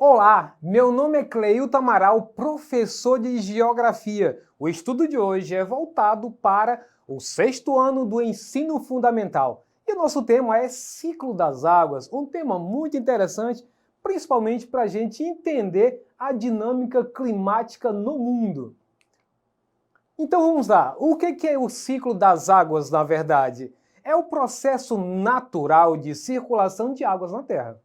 Olá, meu nome é Cleilton Amaral, professor de Geografia. O estudo de hoje é voltado para o 6º ano do ensino fundamental. E o nosso tema é Ciclo das Águas, um tema muito interessante, principalmente para a gente entender a dinâmica climática no mundo. Então vamos lá, o que é o ciclo das águas, na verdade? É o processo natural de circulação de águas na Terra.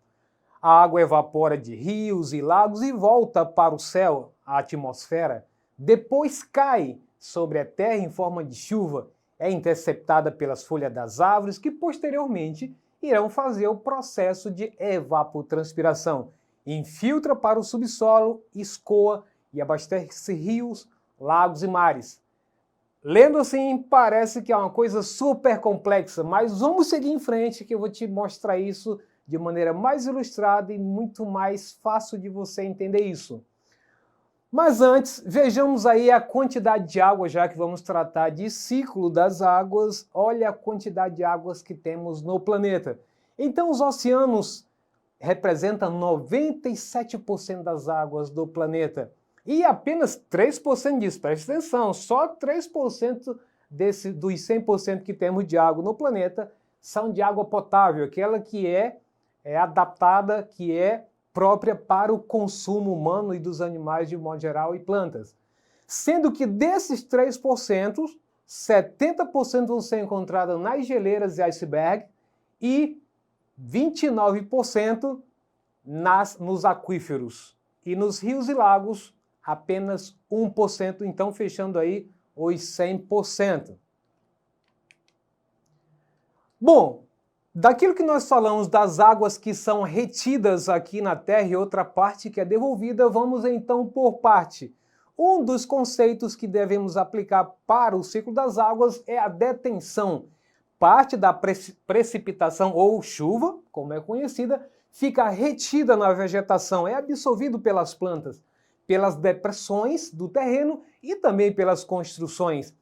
A água evapora de rios e lagos e volta para o céu, a atmosfera. Depois cai sobre a terra em forma de chuva. É interceptada pelas folhas das árvores que posteriormente irão fazer o processo de evapotranspiração. Infiltra para o subsolo, escoa e abastece rios, lagos e mares. Lendo assim, parece que é uma coisa super complexa, mas vamos seguir em frente que eu vou te mostrar isso de maneira mais ilustrada e muito mais fácil de você entender isso. Mas antes, vejamos aí a quantidade de água, já que vamos tratar de ciclo das águas. Olha a quantidade de águas que temos no planeta. Então, os oceanos representam 97% das águas do planeta. E apenas 3% disso, presta atenção, só 3% dos 100% que temos de água no planeta são de água potável, aquela que é adaptada, que é própria para o consumo humano e dos animais de modo geral e plantas. Sendo que desses 3%, 70% vão ser encontrados nas geleiras e icebergs e 29% nos aquíferos. E nos rios e lagos, apenas 1%, então fechando aí os 100%. Bom, daquilo que nós falamos das águas que são retidas aqui na Terra e outra parte que é devolvida, vamos então por parte. Um dos conceitos que devemos aplicar para o ciclo das águas é a detenção. Parte da precipitação ou chuva, como é conhecida, fica retida na vegetação, é absorvido pelas plantas, pelas depressões do terreno e também pelas construções.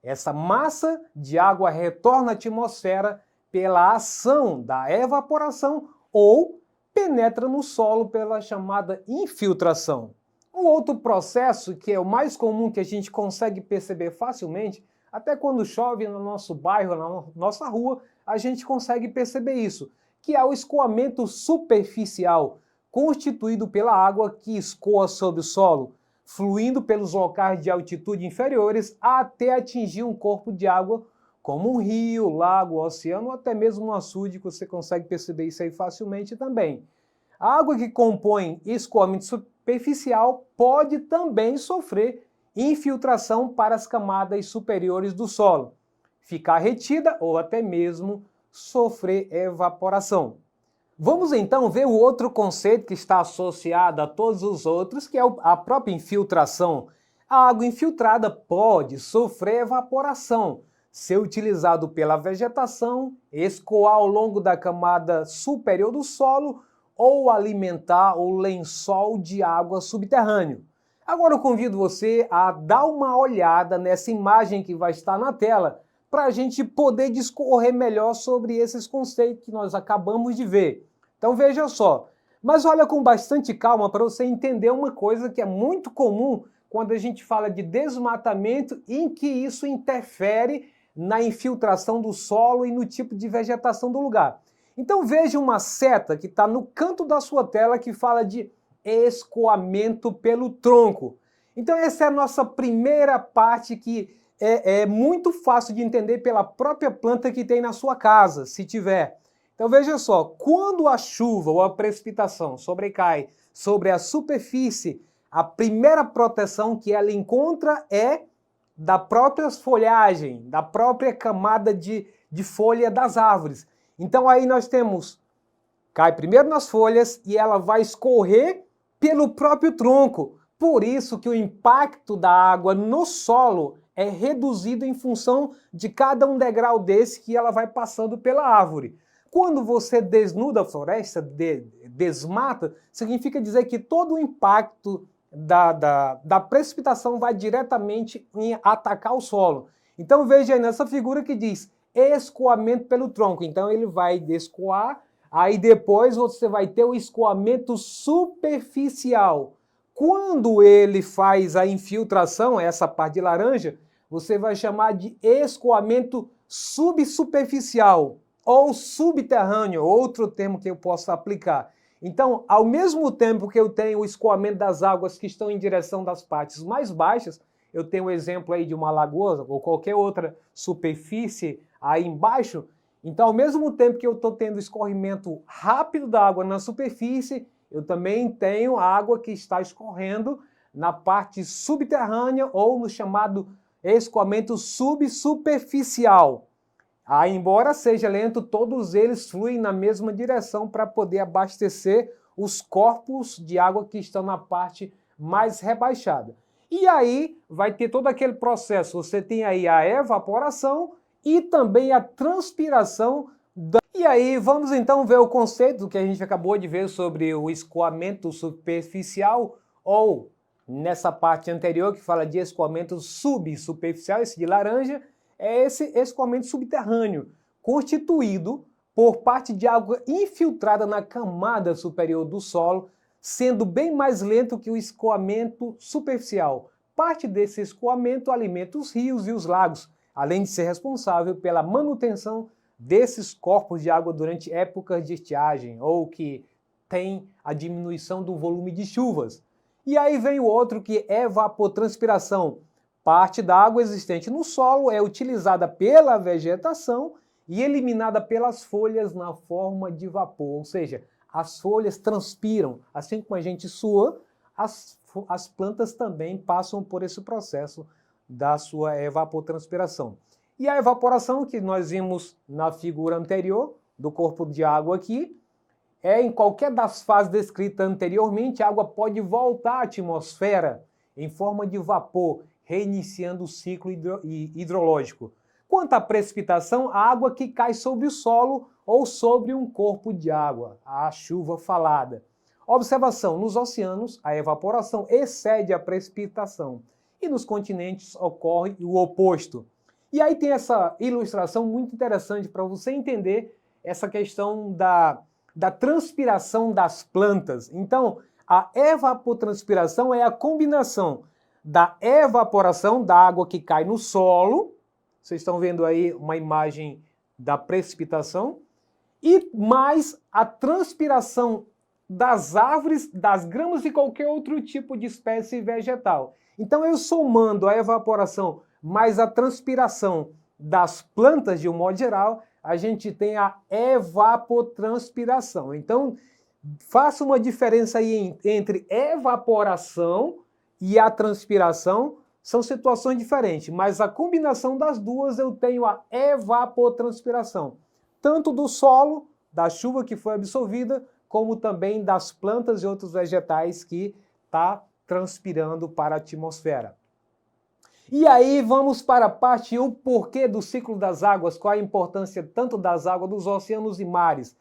Essa massa de água retorna à atmosfera pela ação da evaporação ou penetra no solo pela chamada infiltração. Um outro processo que é o mais comum, que a gente consegue perceber facilmente, até quando chove no nosso bairro, na nossa rua, a gente consegue perceber isso, que é o escoamento superficial, constituído pela água que escoa sobre o solo, fluindo pelos locais de altitude inferiores até atingir um corpo de água como um rio, lago, oceano ou até mesmo um açude, que você consegue perceber isso aí facilmente também. A água que compõe escoamento superficial pode também sofrer infiltração para as camadas superiores do solo, ficar retida ou até mesmo sofrer evaporação. Vamos então ver o outro conceito que está associado a todos os outros, que é a própria infiltração. A água infiltrada pode sofrer evaporação, ser utilizado pela vegetação, escoar ao longo da camada superior do solo ou alimentar o lençol de água subterrâneo. Agora eu convido você a dar uma olhada nessa imagem que vai estar na tela para a gente poder discorrer melhor sobre esses conceitos que nós acabamos de ver. Então veja só, mas olha com bastante calma para você entender uma coisa que é muito comum quando a gente fala de desmatamento, em que isso interfere na infiltração do solo e no tipo de vegetação do lugar. Então veja uma seta que está no canto da sua tela que fala de escoamento pelo tronco. Então essa é a nossa primeira parte que é muito fácil de entender pela própria planta que tem na sua casa, se tiver. Então veja só, quando a chuva ou a precipitação sobrecai sobre a superfície, a primeira proteção que ela encontra é da própria folhagem, da própria camada de folha das árvores. Então aí nós temos, cai primeiro nas folhas e ela vai escorrer pelo próprio tronco. Por isso que o impacto da água no solo é reduzido em função de cada um degrau desse que ela vai passando pela árvore. Quando você desnuda a floresta, desmata, significa dizer que todo o impacto da precipitação vai diretamente em atacar o solo. Então veja aí nessa figura que diz escoamento pelo tronco. Então ele vai escoar Aí depois você vai ter o escoamento superficial. Quando ele faz a infiltração, essa parte de laranja, você vai chamar de escoamento subsuperficial ou subterrâneo, outro termo que eu posso aplicar. Então, ao mesmo tempo que eu tenho o escoamento das águas que estão em direção das partes mais baixas, eu tenho o exemplo aí de uma lagoa ou qualquer outra superfície aí embaixo. Então, ao mesmo tempo que eu estou tendo escorrimento rápido da água na superfície, eu também tenho água que está escorrendo na parte subterrânea ou no chamado escoamento subsuperficial. Embora seja lento, todos eles fluem na mesma direção para poder abastecer os corpos de água que estão na parte mais rebaixada. E aí vai ter todo aquele processo. Você tem aí a evaporação e também a transpiração. E aí vamos então ver o conceito que a gente acabou de ver sobre o escoamento superficial, ou nessa parte anterior que fala de escoamento subsuperficial, esse de laranja, é esse escoamento subterrâneo, constituído por parte de água infiltrada na camada superior do solo, sendo bem mais lento que o escoamento superficial. Parte desse escoamento alimenta os rios e os lagos, além de ser responsável pela manutenção desses corpos de água durante épocas de estiagem, ou que tem a diminuição do volume de chuvas. E aí vem o outro, que é evapotranspiração. Parte da água existente no solo é utilizada pela vegetação e eliminada pelas folhas na forma de vapor, ou seja, as folhas transpiram, assim como a gente sua, as plantas também passam por esse processo da sua evapotranspiração. E a evaporação, que nós vimos na figura anterior, do corpo de água aqui, em qualquer das fases descritas anteriormente, a água pode voltar à atmosfera em forma de vapor, reiniciando o ciclo hidrológico. Quanto à precipitação, a água que cai sobre o solo ou sobre um corpo de água, a chuva falada. Observação: nos oceanos, a evaporação excede a precipitação e nos continentes ocorre o oposto. E aí tem essa ilustração muito interessante para você entender essa questão da transpiração das plantas. Então, a evapotranspiração é a combinação da evaporação da água que cai no solo, vocês estão vendo aí uma imagem da precipitação, e mais a transpiração das árvores, das gramas e qualquer outro tipo de espécie vegetal. Então, eu somando a evaporação mais a transpiração das plantas de um modo geral, a gente tem a evapotranspiração. Então, faça uma diferença aí entre evaporação e a transpiração, são situações diferentes, mas a combinação das duas eu tenho a evapotranspiração, tanto do solo, da chuva que foi absorvida, como também das plantas e outros vegetais que está transpirando para a atmosfera. E aí vamos para a parte 1, porquê do ciclo das águas, qual a importância tanto das águas dos oceanos e mares.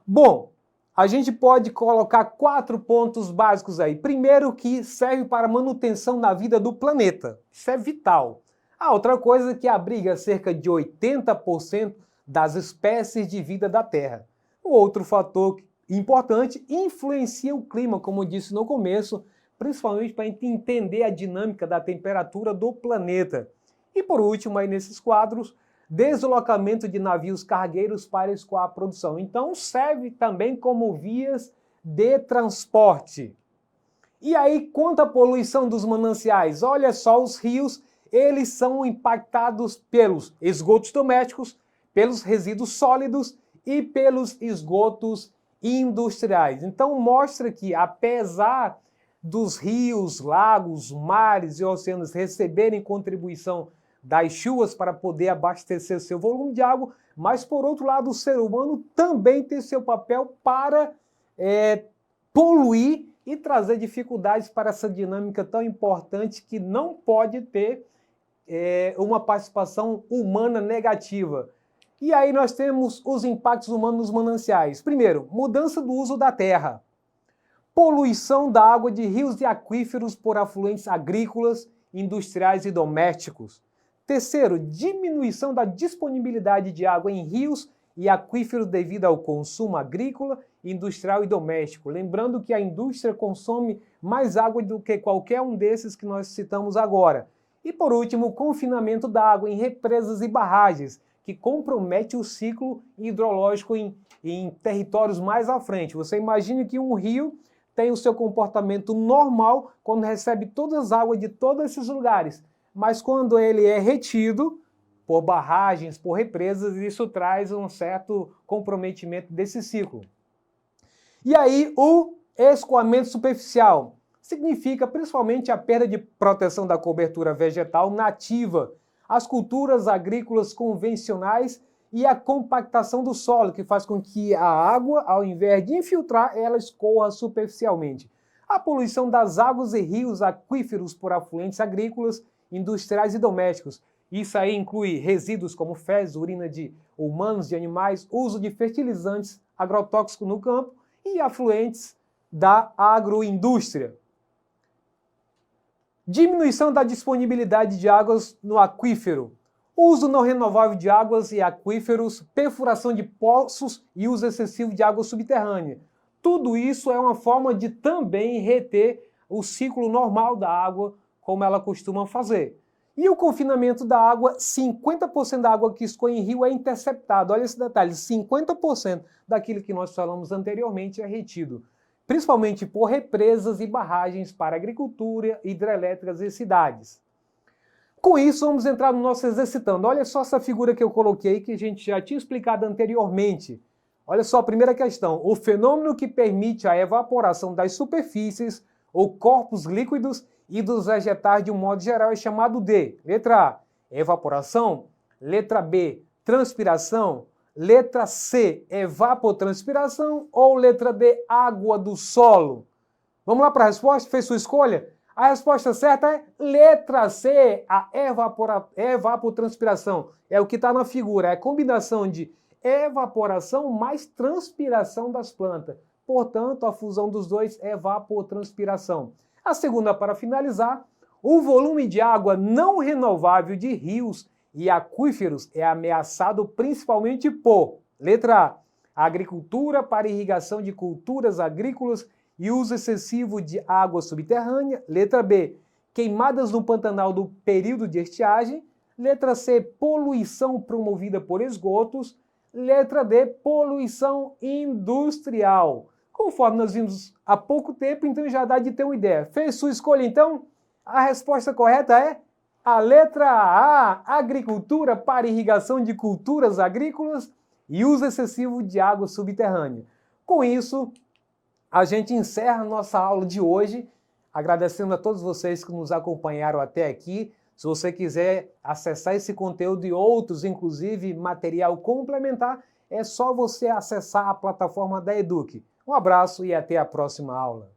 Bom, a gente pode colocar 4 pontos básicos aí. Primeiro, que serve para a manutenção da vida do planeta. Isso é vital. A outra coisa é que abriga cerca de 80% das espécies de vida da Terra. O outro fator importante, influencia o clima, como eu disse no começo, principalmente para a gente entender a dinâmica da temperatura do planeta. E por último, aí nesses quadros, deslocamento de navios cargueiros para escoar a produção. Então serve também como vias de transporte. E aí, quanto à poluição dos mananciais, olha só, os rios, eles são impactados pelos esgotos domésticos, pelos resíduos sólidos e pelos esgotos industriais. Então mostra que, apesar dos rios, lagos, mares e oceanos receberem contribuição das chuvas para poder abastecer seu volume de água, mas por outro lado o ser humano também tem seu papel para poluir e trazer dificuldades para essa dinâmica tão importante que não pode ter uma participação humana negativa. E aí nós temos os impactos humanos nos mananciais. Primeiro, mudança do uso da terra. Poluição da água de rios e aquíferos por afluentes agrícolas, industriais e domésticos. Terceiro, diminuição da disponibilidade de água em rios e aquíferos devido ao consumo agrícola, industrial e doméstico. Lembrando que a indústria consome mais água do que qualquer um desses que nós citamos agora. E por último, o confinamento da água em represas e barragens, que compromete o ciclo hidrológico em territórios mais à frente. Você imagine que um rio tem o seu comportamento normal quando recebe todas as águas de todos esses lugares, mas quando ele é retido por barragens, por represas, isso traz um certo comprometimento desse ciclo. E aí, o escoamento superficial significa principalmente a perda de proteção da cobertura vegetal nativa, as culturas agrícolas convencionais e a compactação do solo, que faz com que a água, ao invés de infiltrar, ela escorra superficialmente. A poluição das águas e rios aquíferos por afluentes agrícolas, industriais e domésticos. Isso aí inclui resíduos como fezes, urina de humanos, de animais, uso de fertilizantes agrotóxicos no campo e afluentes da agroindústria. Diminuição da disponibilidade de águas no aquífero. Uso não renovável de águas e aquíferos, perfuração de poços e uso excessivo de água subterrânea. Tudo isso é uma forma de também reter o ciclo normal da água, como ela costuma fazer. E o confinamento da água, 50% da água que escoa em rio é interceptado. Olha esse detalhe, 50% daquilo que nós falamos anteriormente é retido, principalmente por represas e barragens para agricultura, hidrelétricas e cidades. Com isso, vamos entrar no nosso exercitando. Olha só essa figura que eu coloquei, que a gente já tinha explicado anteriormente. Olha só a primeira questão. O fenômeno que permite a evaporação das superfícies ou corpos líquidos e dos vegetais de um modo geral é chamado de letra A, evaporação, letra B, transpiração, letra C, evapotranspiração ou letra D, água do solo. Vamos lá para a resposta? Fez sua escolha? A resposta certa é letra C, a evapotranspiração. É o que está na figura, é a combinação de evaporação mais transpiração das plantas. Portanto, a fusão dos dois é evapotranspiração. A segunda, para finalizar, o volume de água não renovável de rios e aquíferos é ameaçado principalmente por, letra A, agricultura para irrigação de culturas agrícolas e uso excessivo de água subterrânea, letra B, queimadas no Pantanal do período de estiagem, letra C, poluição promovida por esgotos, letra D, poluição industrial. Conforme nós vimos há pouco tempo, então já dá de ter uma ideia. Fez sua escolha, então? A resposta correta é a letra A, agricultura para irrigação de culturas agrícolas e uso excessivo de água subterrânea. Com isso, a gente encerra nossa aula de hoje, agradecendo a todos vocês que nos acompanharam até aqui. Se você quiser acessar esse conteúdo e outros, inclusive material complementar, é só você acessar a plataforma da Eduque. Um abraço e até a próxima aula.